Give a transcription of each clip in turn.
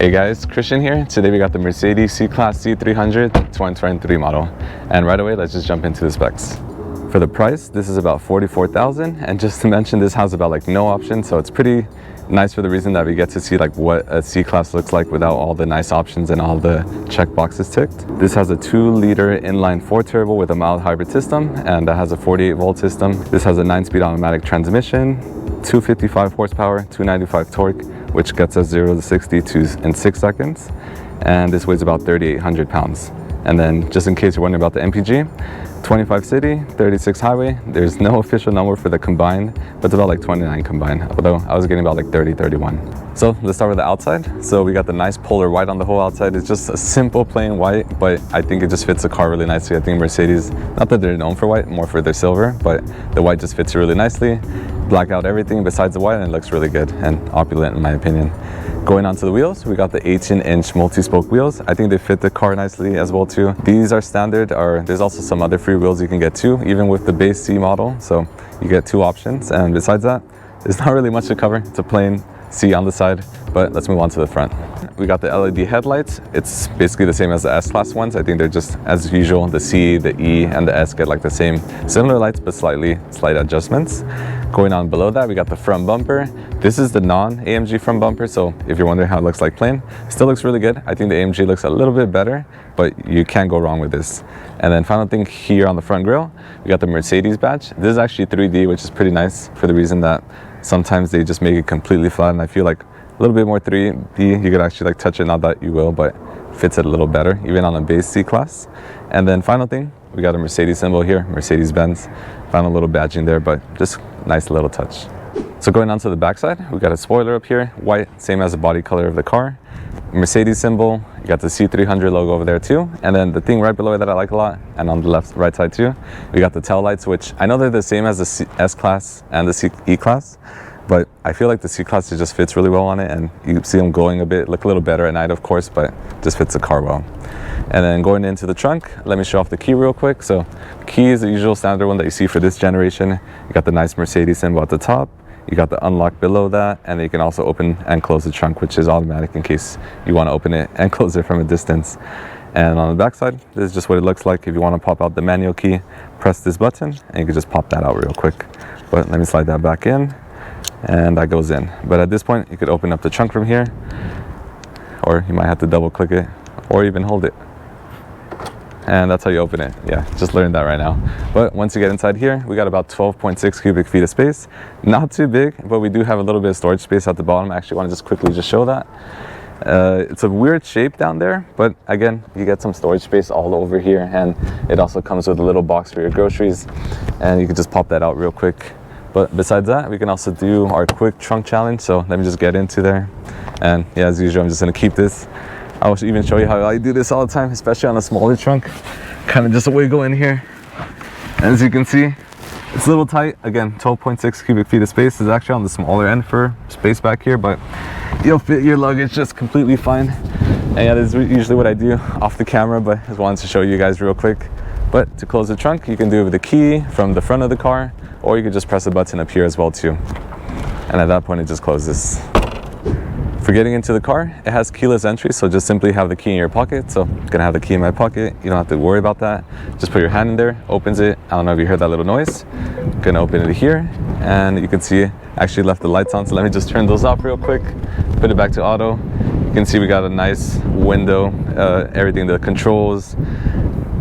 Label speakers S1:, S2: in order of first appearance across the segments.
S1: Hey guys, Christian here. Today we got the Mercedes C-Class C300 2023 model. And right away, let's just jump into the specs. For the price, this is about $44,000, and just to mention, this has about like no options, so it's pretty nice for the reason that we get to see like what a C-Class looks like without all the nice options and all the check boxes ticked. This has a 2-liter inline 4 turbo with a mild hybrid system, and that has a 48-volt system. This has a 9-speed automatic transmission, 255 horsepower, 295 torque, which gets us 0 to 60 in 6 seconds, and this weighs about 3,800 pounds. And then just in case you're wondering about the MPG, 25 city, 36 highway. There's no official number for the combined, but it's about like 29 combined, although I was getting about like 30, 31. So let's start with the outside. So we got the nice polar white on the whole outside. It's just a simple plain white, but I think it just fits the car really nicely. I think Mercedes, not that they're known for white, more for their silver, but the white just fits really nicely. Black out everything besides the white, and it looks really good and opulent in my opinion. Going on to the wheels, we got the 18-inch multi-spoke wheels. I think they fit the car nicely as well too. These are standard, there's also some other free wheels you can get too, even with the base C model. So you get 2 options, and besides that, there's not really much to cover. It's a plain C on the side, but let's move on to the front. We got the LED headlights. It's basically the same as the S-Class ones. I think they're just, as usual, the C, the E, and the S get like the same similar lights, but slight adjustments. Going on below that, we got the front bumper. This is the non-AMG front bumper, so if you're wondering how it looks like plain, it still looks really good. I think the AMG looks a little bit better, but you can't go wrong with this. And then final thing here on the front grille, we got the Mercedes badge. This is actually 3D, which is pretty nice for the reason that sometimes they just make it completely flat, and I feel like a little bit more 3D, you could actually like touch it, not that you will, but fits it a little better, even on a base C-Class. And then final thing, we got a Mercedes symbol here, Mercedes-Benz. Found a little badging there, but just nice little touch. So going on to the backside, we got a spoiler up here, white, same as the body color of the car. Mercedes symbol, you got the C300 logo over there too. And then the thing right below it that I like a lot, and on the right side too, we got the tail lights, which I know they're the same as the S-Class and the E-Class, but I feel like the C-Class just fits really well on it, and you see them glowing a bit, look a little better at night of course, but just fits the car well. And then going into the trunk, let me show off the key real quick. So key is the usual standard one that you see for this generation. You got the nice Mercedes symbol at the top, you got the unlock below that, and then you can also open and close the trunk, which is automatic in case you want to open it and close it from a distance. And on the back side, this is just what it looks like. If you want to pop out the manual key, press this button and you can just pop that out real quick. But let me slide that back in, and that goes in. But at this point, you could open up the trunk from here, or you might have to double click it or even hold it. And that's how you open it. Yeah, just learned that right now. But once you get inside here, we got about 12.6 cubic feet of space. Not too big, but we do have a little bit of storage space at the bottom. I actually want to just quickly just show that. It's a weird shape down there, but again, you get some storage space all over here, and it also comes with a little box for your groceries, and you can just pop that out real quick. But besides that, we can also do our quick trunk challenge. So let me just get into there. And yeah, as usual, I'm just gonna keep this. I'll even show you how I do this all the time, especially on a smaller trunk. Kind of just wiggle in here. And as you can see, it's a little tight. Again, 12.6 cubic feet of space is actually on the smaller end for space back here, but you'll fit your luggage just completely fine. And yeah, this is usually what I do off the camera, but I just wanted to show you guys real quick. But to close the trunk, you can do it with the key from the front of the car, or you could just press a button up here as well too. And at that point, it just closes. For getting into the car, it has keyless entry, so just simply have the key in your pocket. So I'm gonna have the key in my pocket. You don't have to worry about that. Just put your hand in there, opens it. I don't know if you heard that little noise. I'm gonna open it here, and you can see I actually left the lights on, so let me just turn those off real quick. Put it back to auto. You can see we got a nice window, everything, the controls,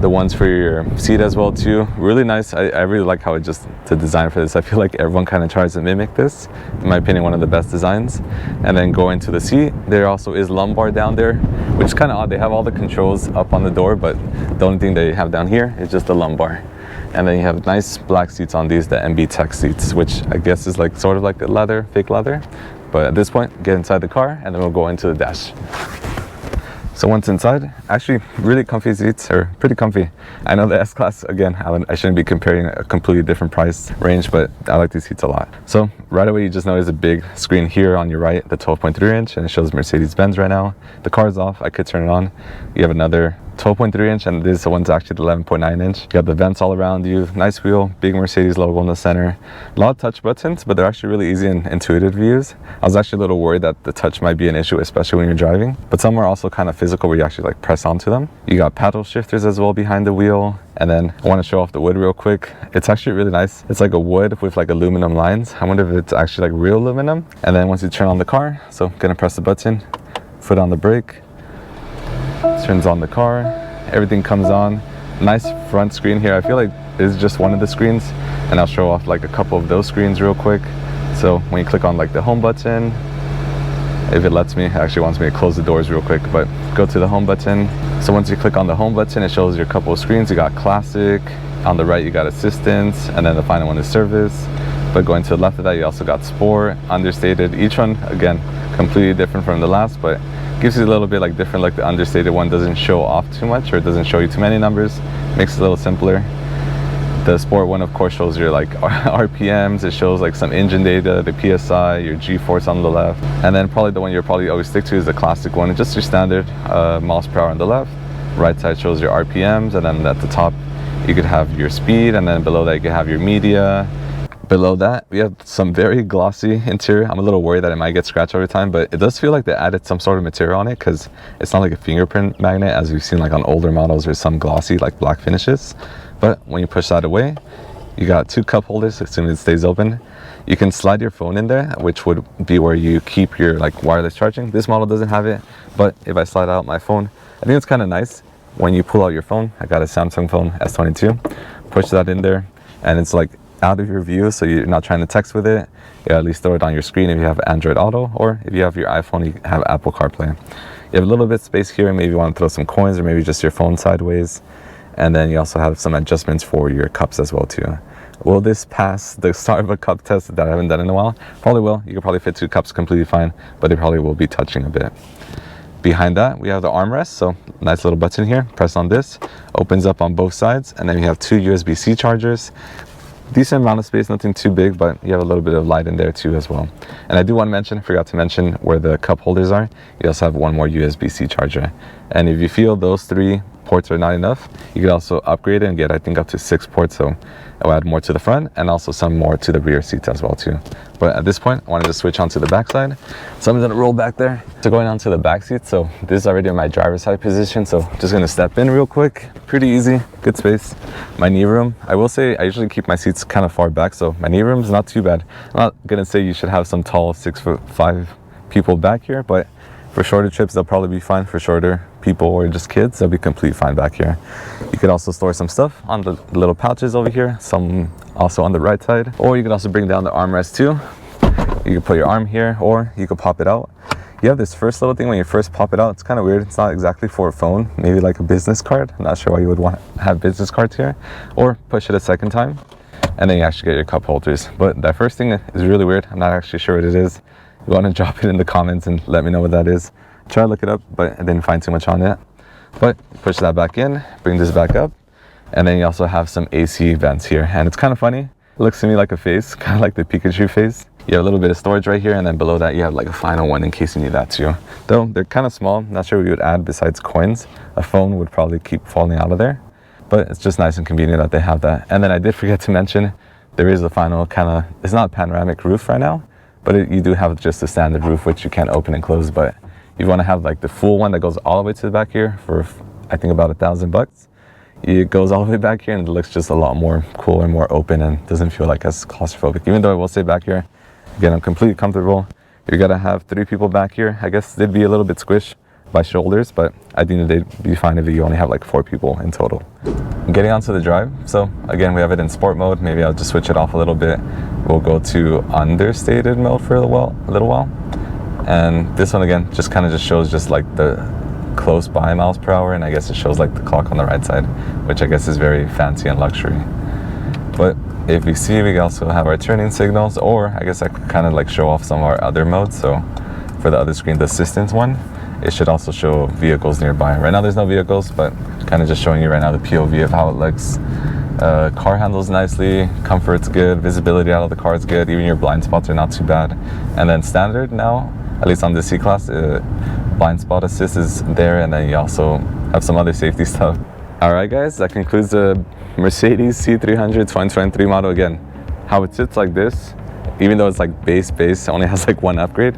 S1: the ones for your seat as well too. Really nice. I really like how the design for this. I feel like everyone kind of tries to mimic this. In my opinion, one of the best designs. And then going to the seat, there also is lumbar down there, which is kind of odd. They have all the controls up on the door, but the only thing they have down here is just the lumbar. And then you have nice black seats on these, the MB Tech seats, which I guess is like sort of like a leather, fake leather. But at this point, get inside the car, and then we'll go into the dash. So once inside, actually really comfy seats, or pretty comfy. I know the S-Class, again, I shouldn't be comparing a completely different price range, but I like these seats a lot. So right away, you just notice a big screen here on your right, the 12.3 inch, and it shows Mercedes-Benz right now. The car's off, I could turn it on. You have another 12.3 inch, and this one's actually the 11.9 inch. You got the vents all around you, nice wheel, big Mercedes logo in the center. A lot of touch buttons, but they're actually really easy and intuitive to use. I was actually a little worried that the touch might be an issue, especially when you're driving, but some are also kind of physical where you actually like press onto them. You got paddle shifters as well behind the wheel. And then I want to show off the wood real quick. It's actually really nice. It's like a wood with like aluminum lines. I wonder if it's actually like real aluminum. And then once you turn on the car, so gonna press the button, foot on the brake, turns on the car, everything comes on. Nice front screen here. I feel like it's just one of the screens, and I'll show off like a couple of those screens real quick. So when you click on like the home button, if it lets me, it actually wants me to close the doors real quick, but go to the home button. So once you click on the home button, it shows you a couple of screens. You got classic, on the right you got assistance, and then the final one is service. But going to the left of that, you also got sport, understated. Each one, again, completely different from the last, but gives you a little bit like different. Like the understated one doesn't show off too much, or it doesn't show you too many numbers, makes it a little simpler. The sport one, of course, shows your like RPMs. It shows like some engine data, the PSI, your G-force on the left. And then probably the one you'll probably always stick to is the classic one. It's just your standard miles per hour on the left. Right side shows your RPMs, and then at the top you could have your speed, and then below that you could have your media. Below that we have some very glossy interior. I'm a little worried that it might get scratched over time, but it does feel like they added some sort of material on it, because it's not like a fingerprint magnet as we've seen like on older models. There's some glossy like black finishes. But when you push that away, you got two cup holders, assuming it stays open. You can slide your phone in there, which would be where you keep your like wireless charging. This model doesn't have it, but if I slide out my phone, I think it's kind of nice. When you pull out your phone, I got a Samsung phone S22, push that in there, and it's like out of your view, so you're not trying to text with it. You at least throw it on your screen if you have Android Auto, or if you have your iPhone, you have Apple CarPlay. You have a little bit of space here, maybe you want to throw some coins, or maybe just your phone sideways. And then you also have some adjustments for your cups as well too. Will this pass the start of a cup test that I haven't done in a while? Probably will. You can probably fit two cups completely fine, but they probably will be touching a bit. Behind that, we have the armrest. So nice little button here. Press on this, opens up on both sides, and then you have two USB-C chargers. Decent amount of space, nothing too big, but you have a little bit of light in there too as well. And I do want to mention, forgot to mention, where the cup holders are, you also have one more USB-C charger. And if you feel those three ports are not enough, you could also upgrade it and get, I think, up to 6 ports. So I'll add more to the front and also some more to the rear seats as well too. But at this point, I wanted to switch onto the back side, so I'm gonna roll back there. So going on to the back seat, so this is already in my driver's side position, so just gonna step in real quick. Pretty easy, good space. My knee room, I will say I usually keep my seats kind of far back, so my knee room is not too bad. I'm not gonna say you should have some tall 6'5" people back here, but for shorter trips, they'll probably be fine. For shorter people or just kids, they'll be completely fine back here. You could also store some stuff on the little pouches over here, some also on the right side, or you could also bring down the armrest too. You could put your arm here, or you could pop it out. You have this first little thing when you first pop it out. It's kind of weird. It's not exactly for a phone, maybe like a business card. I'm not sure why you would want to have business cards here. Or push it a second time, and then you actually get your cup holders. But that first thing is really weird. I'm not actually sure what it is. You want to drop it in the comments and let me know what that is. Try to look it up, but I didn't find too much on it. But push that back in, bring this back up, and then you also have some AC vents here. And it's kind of funny. It looks to me like a face, kind of like the Pikachu face. You have a little bit of storage right here, and then below that you have like a final one in case you need that too. Though they're kind of small, not sure what you would add besides coins. A phone would probably keep falling out of there, but it's just nice and convenient that they have that. And then I did forget to mention, there is a final kind of, it's not panoramic roof right now, but you do have just a standard roof which you can't open and close. But you want to have like the full one that goes all the way to the back here for I think about $1,000. It goes all the way back here and it looks just a lot more cool and more open and doesn't feel like as claustrophobic. Even though I will say back here, again, I'm completely comfortable. You're gonna have 3 people back here. I guess they'd be a little bit squished by shoulders, but I think they'd be fine if you only have like 4 people in total. Getting onto the drive, so again, we have it in sport mode. Maybe I'll just switch it off a little bit. We'll go to understated mode for a little while. And this one again, just kind of just shows just like the close by miles per hour, and I guess it shows like the clock on the right side, which I guess is very fancy and luxury. But if you see, we also have our turning signals, or I guess I could kind of like show off some of our other modes. So for the other screen, the assistance one, it should also show vehicles nearby. Right now there's no vehicles, but kind of just showing you right now the POV of how it looks. Car handles nicely, comfort's good, visibility out of the car is good, even your blind spots are not too bad. And then standard now, at least on the C-Class, blind spot assist is there, and then you also have some other safety stuff. Alright guys, that concludes the Mercedes C300 2023 model. Again, how it sits like this, even though it's like base, only has like one upgrade,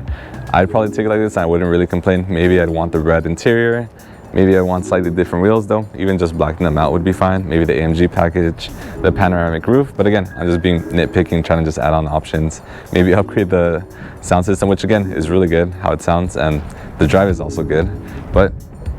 S1: I'd probably take it like this and I wouldn't really complain. Maybe I'd want the red interior. Maybe I want slightly different wheels though. Even just blacking them out would be fine. Maybe the AMG package, the panoramic roof. But again, I'm just being nitpicking, trying to just add on options. Maybe upgrade the sound system, which again is really good, how it sounds, and the drive is also good. But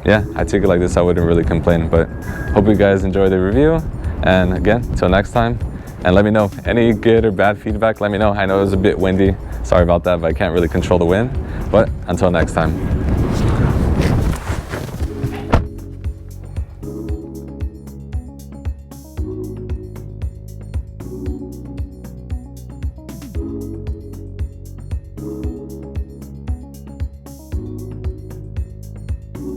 S1: yeah, I take it like this, I wouldn't really complain. But hope you guys enjoy the review. And again, till next time. And let me know any good or bad feedback. Let me know. I know it was a bit windy. Sorry about that, but I can't really control the wind. But until next time.